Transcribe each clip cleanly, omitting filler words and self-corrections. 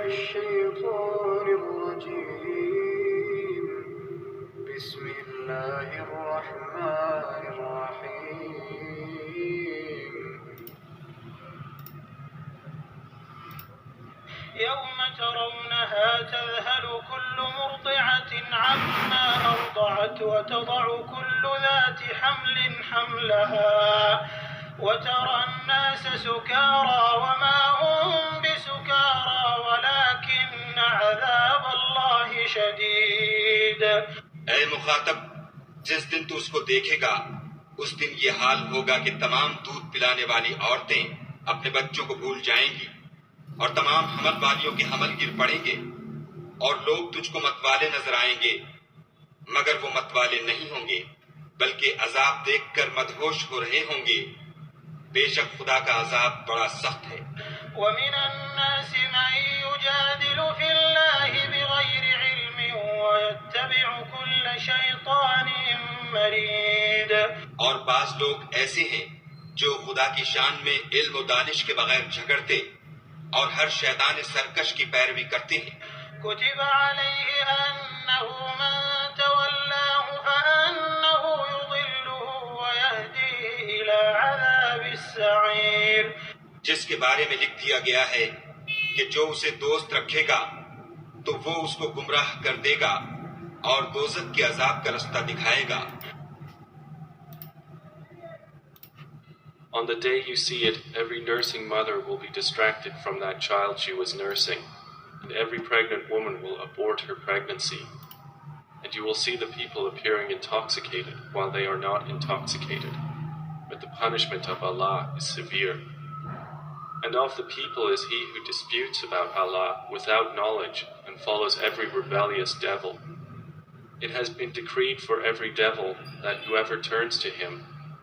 الشيطان الرجيم بسم الله الرحمن الرحيم يوم ترونها تذهل كل مرضعة عما أرضعت وتضع كل ذات حمل حملها وترى الناس سكارى وما هم بسكارى ولكن عذاب الله شديد. اے مخاطب، جس دن تو اس کو دیکھے گا اس دن یہ حال ہوگا کہ تمام دودھ پلانے والی عورتیں اپنے بچوں کو بھول جائیں گی اور تمام حمل والیوں کے حمل گر پڑیں گے اور لوگ تجھ کو متوالے نظر آئیں گے مگر وہ متوالے نہیں ہوں گے بلکہ عذاب دیکھ کر مدہوش ہو رہے ہوں گے. بے شک خدا کا عذاب بڑا سخت ہے. ومن الناس من يجادل في الله بغير علم ويتبع كل شيطان مريد. اور بعض لوگ ایسے ہیں جو خدا کی شان میں علم و دانش کے بغیر جھگڑتے اور ہر شیطان سرکش کی پیروی کرتے ہیں. كتب عليه أنه من تولاه فأنه يضله ويهديه إلى عذاب السعير. جس کے بارے میں لکھ دیا گیا ہے کہ جو اسے دوست رکھے گا تو وہ اس کو گمراہ کر دے گا اور دوزخ کے عذاب کا رستہ دکھائے گا. On the day you see it, every nursing mother will be distracted from that child she was nursing, and every pregnant woman will abort her pregnancy. And you will see the people appearing intoxicated while they are not intoxicated. But the punishment of Allah is severe. And of the people is he who disputes about Allah without knowledge and follows every rebellious devil. It has been decreed for every devil that whoever turns to him,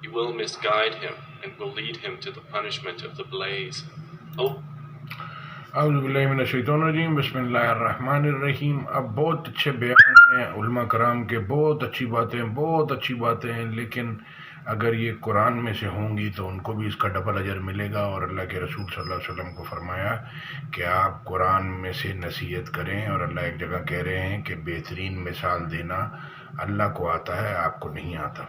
he will misguide him and will lead him to the punishment of the blaze. اعوذ باللہ من الشیطان الرجیم بسم اللہ الرحمن الرحیم. اب بہت اچھے بیان ہیں علماء کرام کے، بہت اچھی باتیں ہیں، لیکن اگر یہ قرآن میں سے ہوں گی تو ان کو بھی اس کا ڈبل اجر ملے گا. اور اللہ کے رسول صلی اللہ علیہ وسلم کو فرمایا کہ آپ قرآن میں سے نصیحت کریں، اور اللہ ایک جگہ کہہ رہے ہیں کہ بہترین مثال دینا اللہ کو آتا ہے، آپ کو نہیں آتا.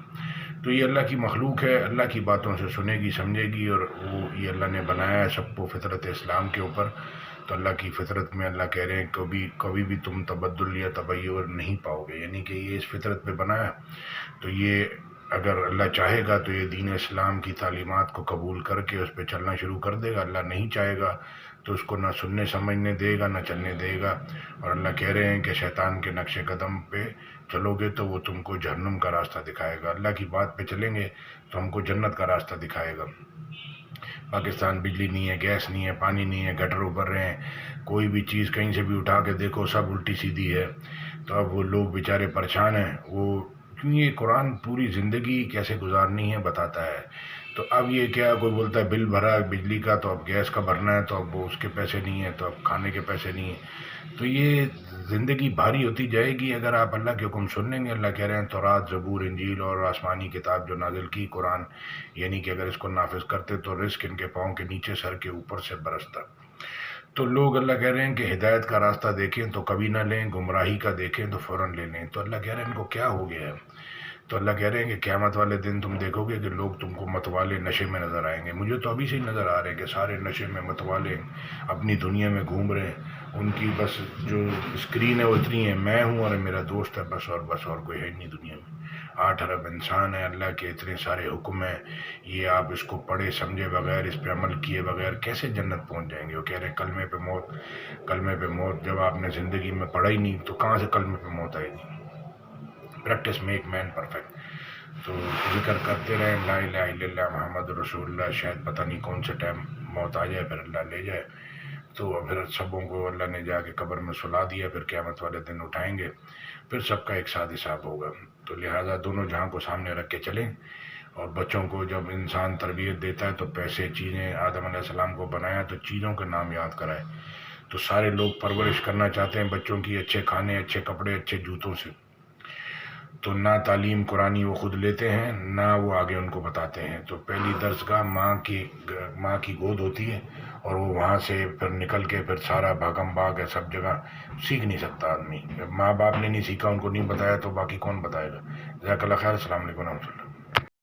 تو یہ اللہ کی مخلوق ہے، اللہ کی باتوں سے سنے گی سمجھے گی، اور وہ یہ اللہ نے بنایا ہے سب کو فطرت اسلام کے اوپر. تو اللہ کی فطرت میں اللہ کہہ رہے ہیں کبھی بھی تم تبدل یا تغیر نہیں پاؤ گے، یعنی کہ یہ اس فطرت پہ بنایا. تو یہ اگر اللہ چاہے گا تو یہ دین اسلام کی تعلیمات کو قبول کر کے اس پہ چلنا شروع کر دے گا. اللہ نہیں چاہے گا تو اس کو نہ سننے سمجھنے دے گا نہ چلنے دے گا. اور اللہ کہہ رہے ہیں کہ شیطان کے نقش قدم پہ چلو گے تو وہ تم کو جہنم کا راستہ دکھائے گا، اللہ کی بات پہ چلیں گے تو ہم کو جنت کا راستہ دکھائے گا. پاکستان بجلی نہیں ہے، گیس نہیں ہے، پانی نہیں ہے، گٹر ابھر رہے ہیں، کوئی بھی چیز کہیں سے بھی اٹھا کے دیکھو سب الٹی سیدھی ہے. تو اب وہ لوگ بیچارے پریشان ہیں. وہ کیونکہ یہ قرآن پوری زندگی کیسے گزارنی ہے بتاتا ہے. تو اب یہ کیا کوئی بولتا ہے بل بھرا بجلی کا تو اب گیس کا بھرنا ہے، تو اب وہ اس کے پیسے نہیں ہیں، تو اب کھانے کے پیسے نہیں ہیں. تو یہ زندگی بھاری ہوتی جائے گی اگر آپ اللہ کے حکم سن لیں گے. اللہ کہہ رہے ہیں تورات، زبور، انجیل اور آسمانی کتاب جو نازل کی قرآن، یعنی کہ اگر اس کو نافذ کرتے تو رزق ان کے پاؤں کے نیچے سر کے اوپر سے برستا. تو لوگ اللہ کہہ رہے ہیں کہ ہدایت کا راستہ دیکھیں تو کبھی نہ لیں، گمراہی کا دیکھیں تو فوراً لے لیں. تو اللہ کہہ رہے ہیں ان کو کیا ہو گیا ہے؟ تو اللہ کہہ رہے ہیں کہ قیامت والے دن تم دیکھو گے کہ لوگ تم کو متوالے نشے میں نظر آئیں گے. مجھے تو ابھی سے ہی نظر آ رہے ہیں کہ سارے نشے میں متوالے اپنی دنیا میں گھوم رہے ہیں. ان کی بس جو اسکرین ہے وہ اتنی ہے، میں ہوں اور میرا دوست ہے، بس اور کوئی ہے نہیں دنیا میں. 8 ارب انسان ہے، اللہ کے اتنے سارے حکم ہیں، یہ آپ اس کو پڑھے سمجھے بغیر، اس پہ عمل کیے بغیر کیسے جنت پہنچ جائیں گے؟ وہ کہہ رہے ہیں کلمے پہ موت. جب آپ نے زندگی میں پڑھا ہی نہیں تو کہاں سے کلمے پہ موت آئے گی؟ Practice make man perfect. تو ذکر کرتے رہیں لا الہ الا اللہ محمد رسول اللہ. شاید پتہ نہیں کون سے ٹائم موت آ جائے، پھر اللہ لے جائے. تو پھر سبوں کو اللہ نے جا کے قبر میں سلا دیا، پھر قیامت والے دن اٹھائیں گے، پھر سب کا ایک ساتھ حساب ہوگا. تو لہٰذا دونوں جہاں کو سامنے رکھ کے چلیں. اور بچوں کو جب انسان تربیت دیتا ہے تو پیسے، چیزیں، آدم علیہ السلام کو بنایا تو چیزوں کے نام یاد کرائے. تو سارے لوگ پرورش کرنا چاہتے ہیں بچوں کی، اچھے کھانے، اچھے کپڑے، اچھے جوتوں سے. تو نہ تعلیم قرآنی وہ خود لیتے ہیں نہ وہ آگے ان کو بتاتے ہیں. تو پہلی درسگاہ ماں کی گود ہوتی ہے، اور وہ وہاں سے پھر نکل کے پھر سارا بھاگم بھاگ ہے، سب جگہ سیکھ نہیں سکتا آدمی. جب ماں باپ نے نہیں سیکھا، ان کو نہیں بتایا، تو باقی کون بتائے گا. جزاک اللہ خیر. السلام علیکم و رحمۃ اللہ.